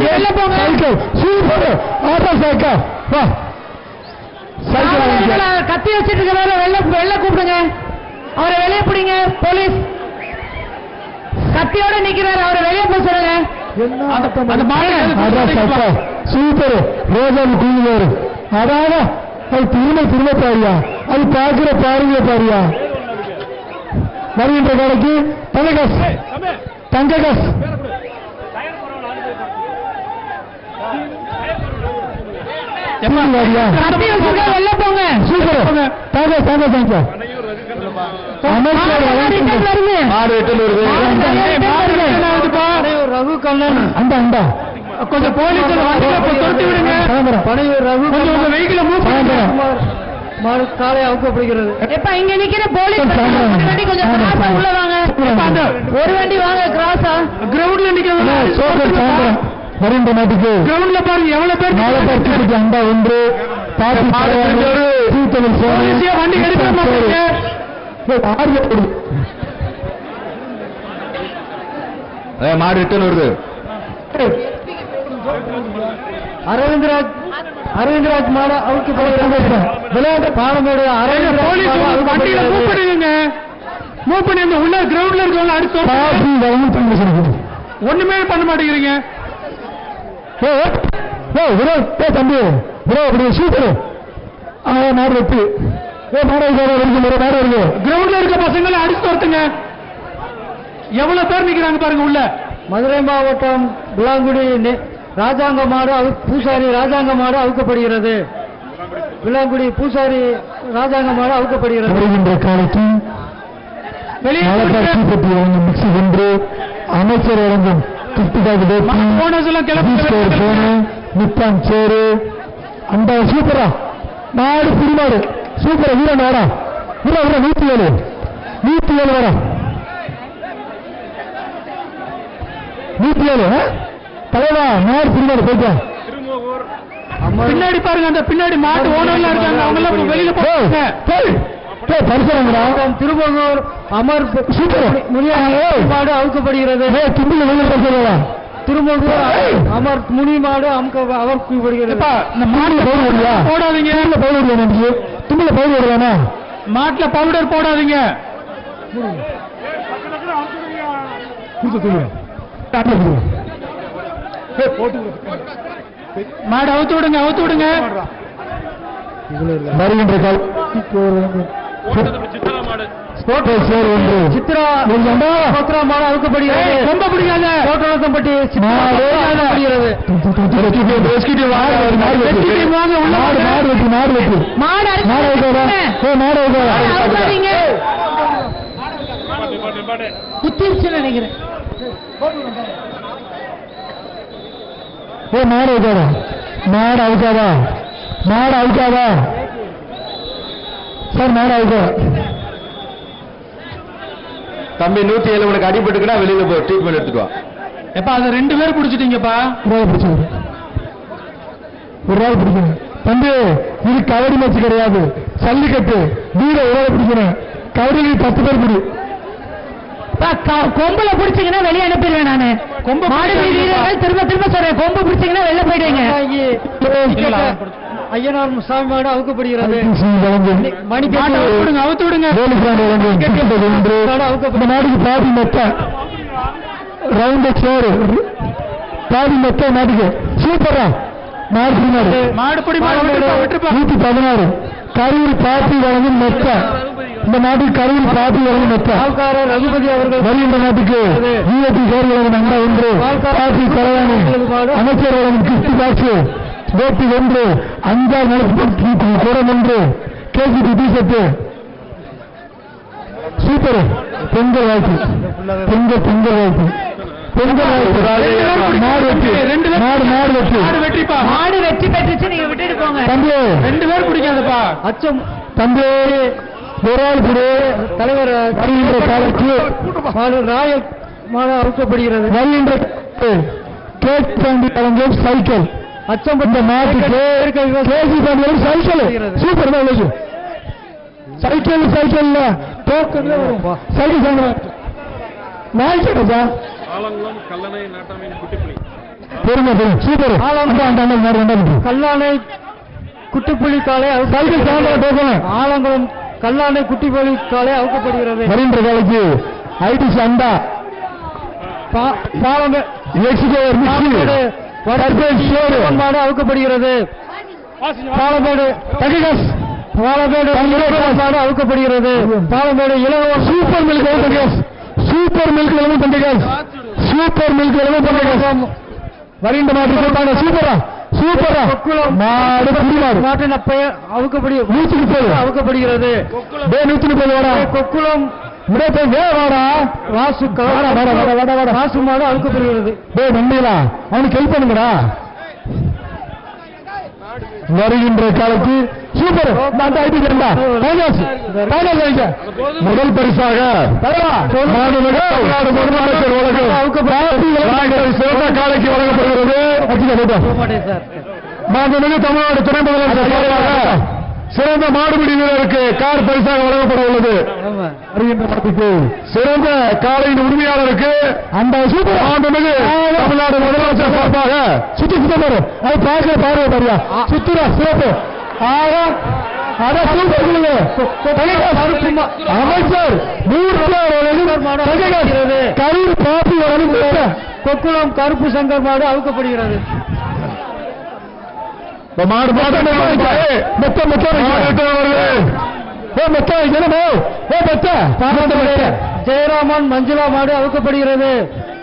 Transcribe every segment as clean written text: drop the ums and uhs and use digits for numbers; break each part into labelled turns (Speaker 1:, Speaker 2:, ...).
Speaker 1: Cycle super auto cycle வா cycle கத்தி வச்சிட்டு இருக்கிற வெள்ள கூப்பிடுங்க அவரை வெளியே பிடிங்க போலீஸ் கத்தியோட நிக்கிறாரு அவரை வெளியே போக சொல்லுங்க சூப்பர் ரோஜாவு கூடுவாரு அதாவது அது திரும்ப பாரியா அது பார்க்கிற பாருங்க பாரியா வருகின்ற கடைக்கு தங்ககாஸ் வெளில போங்க சூப்பர் தாங்க ரகு கண்ணன் அந்த கொஞ்சம் போலீஸ் காலை அவுக்கப்படுகிறது இங்க நிக்கிற போலீஸ் உள்ள வாங்க ஒரு வண்டி வாங்க கிராஸா கிரவுண்ட்ல நிக்க வருகின்ற நாட்டுக்கு கிரவுண்ட்ல பாருங்க எவ்வளவு பேர் அண்டா ஒன்று வண்டி மாடு ரிட்டர்ன் வருது அரவிந்த்ராஜ் மாடு அவுக்கு விளையாட்டு பாலமேடு மூவ் பண்ணி அந்த உள்ள கிரவுண்ட்ல இருக்கவங்க அடுத்து ஒண்ணுமே பண்ண மாட்டேங்கிறீங்க தம்பி சூப்பர் மாடு வெட்டு கிரவுண்ட்ல இருக்க பசங்களை அடிச்சு துரத்துங்க எவ்வளவு பேர் நிக்கிறாங்க பாருங்க உள்ள மதுரை மாவட்டம் விளாங்குடி ராஜாங்க மாடு பூசாரி ராஜாங்க மாடு அவுக்கப்படுகிறது விளாங்குடி பூசாரி ராஜாங்க மாடு அவுக்கப்படுகிறது காலத்தில் அமைச்சர் வழங்கும் நிப்பான் சேரு அந்த சூப்பரா மாடு புரிமாடு சூப்பரா வீர நாடா வீர 107 வரா 107 தலைவா மாடு புரிமாடு போயிட்டா பின்னாடி பாருங்க அந்த பின்னாடி மாடு ஓனர்ல இருக்காங்க அவங்க எல்லாம் வெளியில போங்க திருப்பூர் அமர் மாடு அவுக்கப்படுகிறது திருமூர் அமர் முனி மாடு அவுக்கப்படுகிறது போடாதீங்க தும்பில பவுடர் விடுவானா மாட்டுல பவுடர் போடாதீங்க மாடு அவுத்து விடுங்க வருகின்ற கால் சித்ரா மாடு அவுக்கப்படுகிறது ரொம்ப பிடிக்காது கோட்டரசம்பட்டி நினைக்கிறேன் மாடு அவுக்காதா சார் மாடு அவுக்காதா தம்பி 107 உனக்கு அடிபட்டுக்குன்னா வெளியில போ ட்ரீட்மெண்ட் எடுத்துக்கோ எப்ப அது 2 பேர் பிடிச்சிட்டீங்கப்பா ஒரு ஆள் பிடிக்கணும் தம்பி இது கபடி மேட்ச் கிடையாது சல்லிக்கட்டு வீட ஒரு ஆள் பிடிக்கணும் கபடி 10 பேர் பிடி கொம்புல பிடிச்சீங்கன்னா வெளியே அனுப்பிடுவேன் நானு மாடு வீரர்கள் திரும்ப சொல்றேன் கொம்பு பிடிச்சீங்கன்னா வெளில போயிடுவீங்க ஐயனார் சாமி மாடு அவுக்கப்படுகிறது அவுத்து விடுங்க நாட்டுக்கு பாதி மெத்த ரவுண்ட் சேரு பாதி மெத்த நாட்டுக்கு சூப்பரா மாடுபடி 116 கரூர் பாத்தி வழங்கும் மெத்த இந்த நாட்டுக்கு கரூர் பாத்தி வழங்கும் மெத்த ரகுபதி அவர்கள் வருகின்ற நாட்டுக்கு யூஏபி சேர் வழங்கும் நண்டா ஒன்று பாத்தி கலையாணி அமைச்சர் வழங்கும் கிறிஸ்து பாக்ஸ் வேட்டி 1 5 குடம் 1 கேஜிபி டிஷர்ட் சூப்பர் பொங்கல் வாழ்த்து மாடு வெற்றி பெற்றுச்சு நீங்க விட்டுட்டு போங்க தம்பி 2 பேர் பிடிக்காதப்பா அச்சம் தம்பி ஒரு ஆள் புடி தலைவர் வருகின்ற காலத்து ராயல் மாடு அவுக்கப்படுகிறது வருகின்ற கேக் தாண்டி வழங்கும் சைக்கிள் அச்சம் பட்ட மாட்டுக்கு கேஜி தாண்டி சைக்கிள் சூப்பர் சைக்கிள் டோக்கன்ல வரும் சைக்கிள் நாய் கடைச்சா ஆலங்குளம் கல்லணை நாட்டாமீன் குட்டிப்புலி பொறுங்க சூப்பர். கல்லானை குட்டிப்புலி காலை ஆலங்குளம் கல்லானை குட்டிப்புலி காலை அவுக்கப்படுகிறது. வருகின்ற காலைக்கு ஐடிசி அண்டா மாடு அவுக்கப்படுகிறது. பாலமேடு தகிகாஸ் பாலமேடு மாடு அவுக்கப்படுகிறது. பாலமேடு இளவ super milk super milk super milk வருகின்ற மாட்டு சூப்பரா சூப்பரா மாடு மாட்டின் பெயர் அவுக்கப்படுகிறது. 130 அவுக்கப்படுகிறது. 130 கொக்குளம் ராசு மாடு அவுக்கப்படுகிறது. அவனுக்கு ஹெல்ப் பண்ணுங்கடா. வருகின்ற காலத்து சூப்பர் முதல் பரிசாக சிறந்த காலைக்கு வழங்கப்படுகிறது. மாண்புமிகு தமிழ்நாடு துணை முதலமைச்சர் சிறந்த மாடுபிடி வீரருக்கு கார் பரிசாக வழங்கப்பட உள்ளது. சிறந்த காலையின் உரிமையாளருக்கு அந்த சூப்பர் மாண்புமிகு தமிழ்நாடு முதலமைச்சர் சார்பாக சுத்தி சுத்தம் அது பார்க்கிற பார்வை பாரியா சுத்துரா சிறப்பு அமைச்சர் கரூர் காப்பி கொக்குளம் கருப்பு சங்கர் மாடு அவுக்கப்படுகிறது. ஜெயராமன் மஞ்சுளா மாடு அவுக்கப்படுகிறது.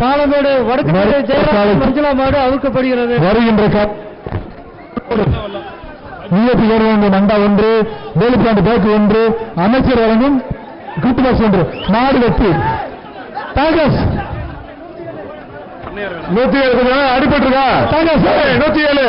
Speaker 1: பாலமேடு வடக்கு ஜெயராமன் மஞ்சுளா மாடு அவுக்கப்படுகிறது. வருகின்ற மண்டா ஒன்று வேலுப்பாண்டு பேக்கு ஒன்று அமைச்சர் வழங்கும் கூட்டுபாஸ் ஒன்று மாடு வெற்றி காங்கிரஸ் 107 அடிபட்டிருக்கா 107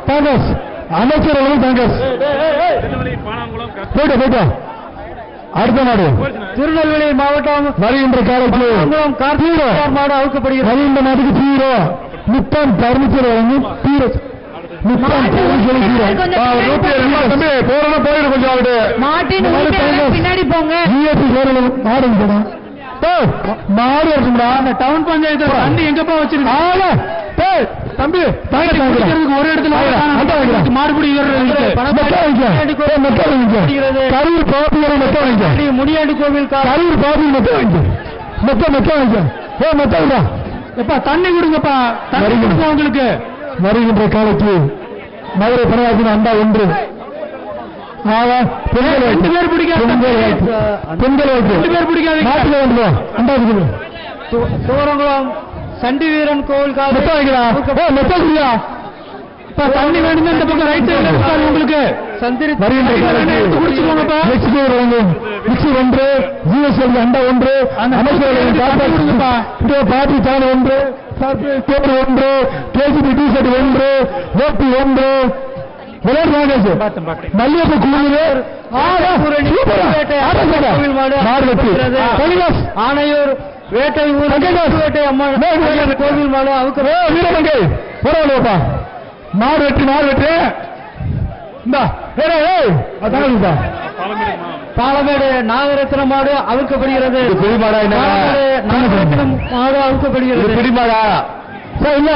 Speaker 1: காங்கிரஸ் அமைச்சர் காங்கிரஸ் போயிட்டா அடுத்த நாடு திருநெல்வேலி மாவட்டம் வருகின்ற காலத்தில் மாடு அவுக்கப்படுகிறது. வருகின்ற நாட்டுக்கு தீரோ முத்தம் பர்மிச்சர் வழங்கும் தீரோ பின்னாடி போங்க மாடு இருக்குங்களா அந்த டவுன் பஞ்சாயத்து தண்ணி எங்கப்பா வச்சிருக்காங்க தம்பி ஒரு இடத்துல மாடுபிடி கரூர் பாபி முனியாண்டி கோவில் கரூர் பாபி எப்பா தண்ணி கொடுங்கப்பா தண்ணி கொடுங்க உங்களுக்கு. வருகின்ற காலத்து மதுரை பணியாற்றின அண்டா ஒன்று பெண்கள் பிடிக்காது அண்டா தூரங்குளம் சண்டி வீரன் கோவில் தண்ணி வேணுங்க இந்த பக்கம் ரைட் சைடுல உங்களுக்கு ஒன்று ஜிஎஸ்எல் அண்டா ஒன்று அமைச்சர் பாட்டி தான ஒன்று ஒன்று கேஜிபி டி ஷர்ட் ஒன்று ஓபி ஒன்று மல்லியப்ப குழுவினர் ஆணையூர் வேட்டை வேட்டை அம்மன் கோவில் மாடு வீரமங்கை பரவாயில்லப்பா மாடு வெற்றி பாலமேடு நாகரத்ன மாடு அவுக்கப்படுகிறது. மாடு அவுக்கப்படுகிறது. பிடிமாடா இல்ல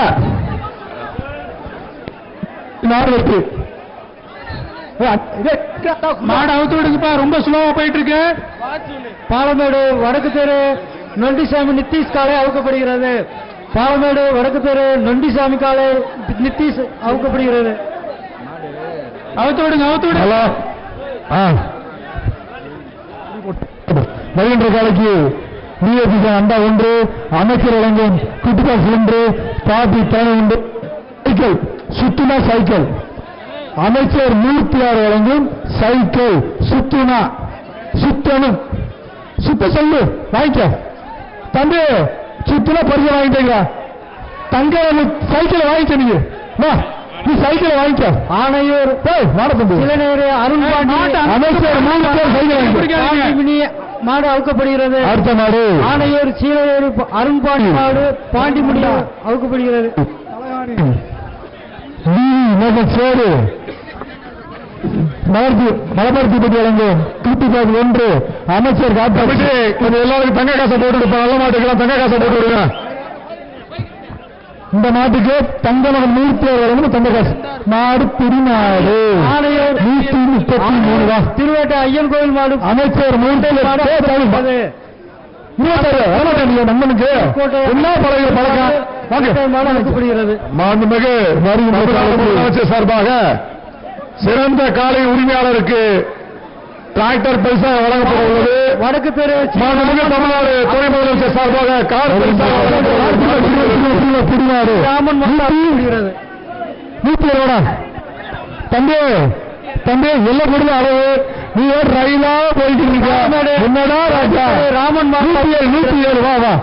Speaker 1: மாடு வெற்றி மாடு அவுத்து விடுங்கப்பா. ரொம்ப ஸ்லோவா போயிட்டு இருக்கு. பாலமேடு வடக்கு தெரு நொண்டிசாமி நித்தீஷ் காலை அவுக்கப்படுகிறது. பாலமேடு வடக்கு தெரு நொண்டிசாமி காலை நித்தீஷ் அவுக்கப்படுகிறது. அவுத்து விடுங்க வருகின்ற காலைக்கு டிஎபி அண்டா ஒன்று அமைச்சர் வழங்கும் குட்டிபாஸ் ஒன்று பாட்டி தனி ஒன்று சைக்கிள் சுத்துனா சைக்கிள் அமைச்சர் 106 வழங்கும் சைக்கிள் சுத்துனா சுத்தணும் சுத்த சொல்லு வாங்கிக்க தம்பி சுத்துனா பரிசு வாங்கிட்டீங்க தங்க சைக்கிளை வாங்கிக்க நீ சைக்கிளை வாங்கிக்க. ஆணையூர் சிலநேரு அருண்பாண்டி அமைச்சர் மாடு அவுக்கப்படுகிறது. அடுத்த மாடு ஆணையூர் சீலையூர் அருண்பாண்டி மாடு பாண்டிமுடி அவுக்கப்படுகிறது. மலமர்த்திப்பட்டி வழங்கும் தூத்துக்காடு ஒன்று அமைச்சர் காப்பி எல்லாருக்கும் தங்க காசை போட்டு நல்ல மாட்டுக்கெல்லாம் தங்க காசை போட்டு விடுங்க. இந்த மாட்டுக்கு தங்கமகன் 107 தங்க காசு. மாடு திருநாடு 133
Speaker 2: திருவேட்டை ஐயன் கோயில் மாடு.
Speaker 1: அமைச்சர் 3 நம்மனுக்கு என்ன பழக்கம்
Speaker 2: அழைக்கப்படுகிறது.
Speaker 1: மாண்புமிகு அமைச்சர் சார்பாக சிறந்த காலை உரிமையாளருக்கு டிராக்டர் பரிசா வழங்கப்பட உள்ளது.
Speaker 2: வடக்கு தெரு
Speaker 1: மாண்புமிகு தமிழ்நாடு துணை முதலமைச்சர் சார்பாக கார் பரிசா
Speaker 2: ராமன் வழங்கப்படுகிறது.
Speaker 1: 107 தம்பி தம்பி எல்லாம் கொடுத்த அளவு நீ ரயிலா போயிட்டு இருக்க என்னடா ராஜா
Speaker 2: ராமன்
Speaker 1: 107 வா வா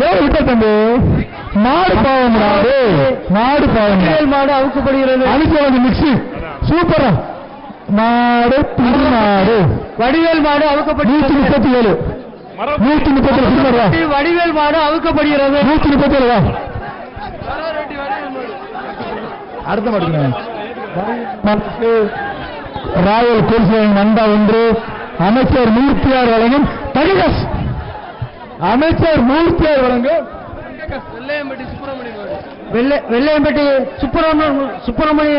Speaker 1: ஏன் விட்ட தம்பி மாடு பாவம் மாடு பாவம்
Speaker 2: மாடு அவுக்கப்படுகிறது.
Speaker 1: அனுப்பி மிக்சி சூப்பரா மாடு திருநாடு
Speaker 2: வடிவேல் மாடு அவுக்கப்படுகிறது.
Speaker 1: 137 137
Speaker 2: வடிவேல் மாடு அவுக்கப்படுகிறது.
Speaker 1: 137 வா அடுத்த மாட்டுங்க ராயல் கோல்சேன் நண்டா 1 அமைச்சர் 106 வழங்கும் தகவல். அமைச்சர் 106 வழங்கும்
Speaker 2: வெள்ளையம்பட்டி சுப்பிரமணி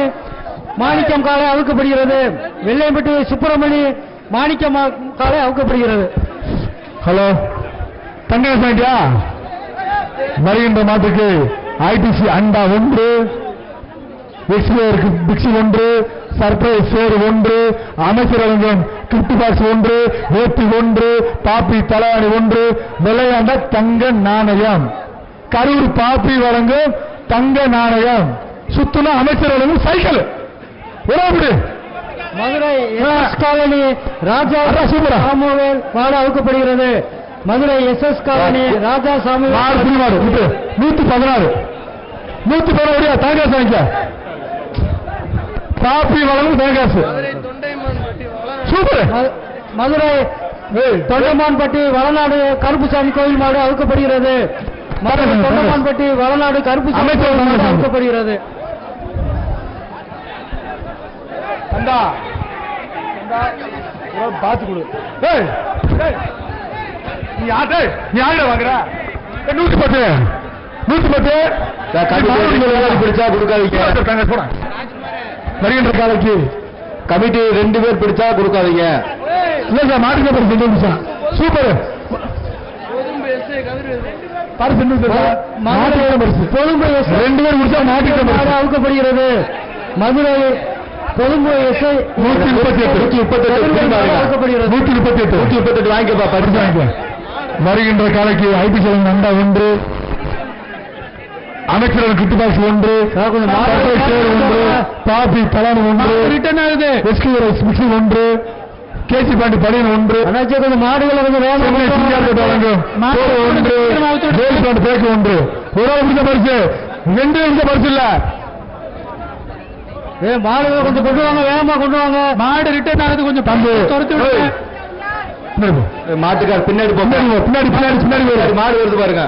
Speaker 2: மாணிக்கம் காலை அவுக்கப்படுகிறது. வெள்ளையம்பட்டி சுப்பிரமணி மாணிக்கம் காலை அவுக்கப்படுகிறது.
Speaker 1: ஹலோ தங்க சாண்டியா வருகின்ற மாட்டுக்கு ஐடிசி அண்டா 1 பிக்சி 1 சர்ப்ரைஸ் சேர் 1 அமைச்சர் வழங்கும் கிஃப்ட் பாக்ஸ் 1 வேட்டி 1 பாப்பி தலைவாணி 1 விளையாண்ட தங்க நாணயம். கரூர் பாப்பி வழங்கும் தங்க நாணயம். சுத்துனா அமைச்சர் வழங்கும் சைக்கிள்.
Speaker 2: மதுரை காலனி ராஜா சாமுவேல் மாடு அவுக்கப்படுகிறது. மதுரை எஸ்எஸ் காலனி ராஜா சாமுவேல்
Speaker 1: 116 தேங்காசு வாங்கிக்க. காப்பி வழங்கும் தேங்காசு சூப்பர்.
Speaker 2: மதுரை தொண்டமான்பட்டி வளநாடு கருப்புசாமி கோயில் மாடு அவுக்கப்படுகிறது. மதுரை தொண்டமான்பட்டி வளநாடு கருப்புசாமி கோயில் மாடு அவுக்கப்படுகிறது.
Speaker 1: பாத்து கொடு நீ யாரு வாங்குற 110 பிடிச்சா கொடுக்காதீங்க. வருகின்ற காலைக்கு கமிட்டி 2 பேர் பிடிச்சா கொடுக்காதீங்க. இல்ல சார் மாட்டுக்க பரிசு சூப்பர் பரிசு 2 பேர் பிடிச்சா மாட்டுக்க
Speaker 2: அவுக்கப்படுகிறது. மதுரை கொழும்பு எஸ்ஐ
Speaker 1: 138 வாங்கிக்கப்பா பரிசு வாங்கிக்க. வருகின்ற காலைக்கு ஐபிசி நண்டா 1 அமைச்சர்கள் கிட்டு பாக்ஸ் 1 பாப்பி தலானி 1
Speaker 2: ரிட்டர்ன் ஆகுது.
Speaker 1: மிக்சி 1 கேசி பாண்டி பணியன் 1
Speaker 2: மாடுகளை
Speaker 1: வழங்கும் 1 பேக்கு 1 ஒரு பிடிச்ச பரிசு 2 பிடிச்ச பரிசு இல்ல.
Speaker 2: மாடுகளை கொஞ்சம் கொண்டு வாங்க வேகமா கொண்டு வாங்க. மாடு ரிட்டர்ன் ஆகுது கொஞ்சம் துரத்து விடுங்க.
Speaker 1: மாட்டுக்கார் பின்னாடி பின்னாடி மாடு வருது பாருங்க.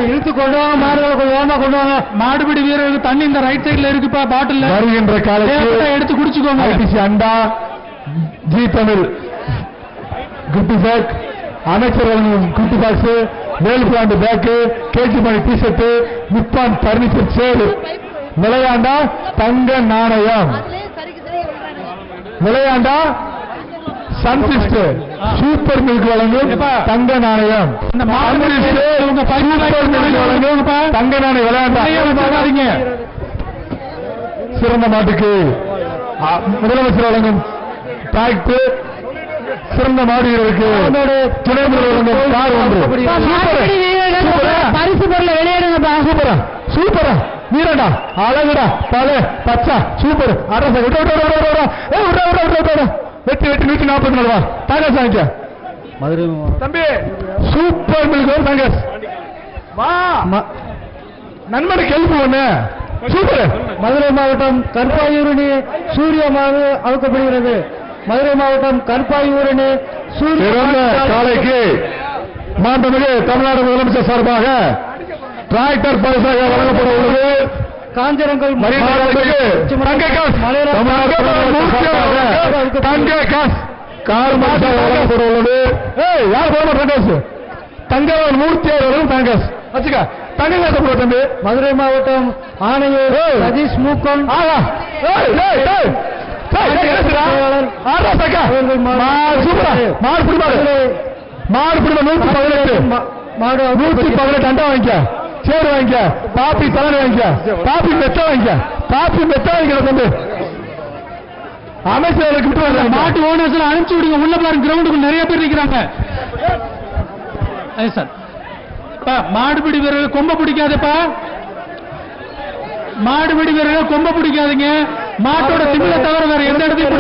Speaker 2: இழுத்து கொண்டு வாங்க மாடுகளை கொஞ்சம் வேகமா கொண்டு வாங்க. மாடுபிடி வீரருக்கு தண்ணி இந்த ரைட் சைட்ல இருக்குப்பா பாட்டில்
Speaker 1: வருகின்ற காலத்தில்
Speaker 2: எடுத்து குடிச்சுக்கோங்க.
Speaker 1: ஐடிசி அண்டா ஜி தமிழ் குட்டி பேக் அமைச்சர் வழங்கும் குட்டி பாக்ஸ் வேலுபிராண்டு பேக்கு கேஜி மணி டிஷர்ட் நிப்பான் பர்னிச்சர் சேர் விளையாண்டா தங்க நாணயம். விளையாண்டா சன்சிஸ்ட் சூப்பர் மில்க் வழங்கும் தங்க நாணயம். தங்க நாணயம் விளையாண்டாங்க. சிறந்த மாட்டுக்கு முதலமைச்சர் வழங்கும் டிராக்டர். சிறந்த மாடு வீரருக்கு துணை முதல்வர் கார் 1
Speaker 2: பரிசு பொருளை வெளியிடுங்க.
Speaker 1: சூப்பரா சூப்பரா வீரடா அழகுடா பல பச்சா சூப்பர் அரச வெட்டி 144 ரூபா தாங்காஸ் வாங்கிக்க.
Speaker 2: மதுரை
Speaker 1: தம்பி சூப்பர் மில்க் தாங்காஸ் வா நண்பனுக்கு ஹெல்ப் ஒண்ணு சூப்பர்.
Speaker 2: மதுரை மாவட்டம் கற்பாயூரணி சூரிய மாடு அவுக்கப்படுகிறது. மதுரை மாவட்டம் கற்பாயூரணி சூரிய
Speaker 1: காலைக்கு மாண்புமிகு தமிழ்நாடு முதலமைச்சர் சார்பாக டிராக்டர் பரிசாக வழங்கப்பட உள்ளது.
Speaker 2: காஞ்சரங்கள்
Speaker 1: தங்க காசு கார் பரிசாக வழங்கப்பட உள்ளது. யார் போன தங்கவேல் மூர்த்தி அவர்களும் தங்கஸ் வச்சுக்க தங்க காசு போட தம்பி.
Speaker 2: மதுரை மாவட்டம் ஆணையூர் சதீஷ் மூக்கன்
Speaker 1: மாடு பிடிமா 118 அண்டா வாங்கிக்க, சேரு வாங்கிக்க, பாப்பி தலைமை வாங்கிக்க, பாப்பி மெத்த வாங்கிக்க, பாப்பி மெத்த வாங்கிக்கிற தம்பி. அமைச்சர்களுக்கு விட்டு வரல.
Speaker 2: மாட்டு ஓனர்ஸ் அனுப்பிச்சு விடுங்க. உள்ள பாருங்க, கிரவுண்டுக்கு நிறைய பேர் நிற்கிறாங்க சார். மாடுபிடி வீரர்கள் கொம்ப பிடிக்காதப்பா, மாடுபிடி வீரர்கள் கொம்ப பிடிக்காதீங்க. மாட்டோட திமிலை தவிர வேற எந்த இடத்தையும்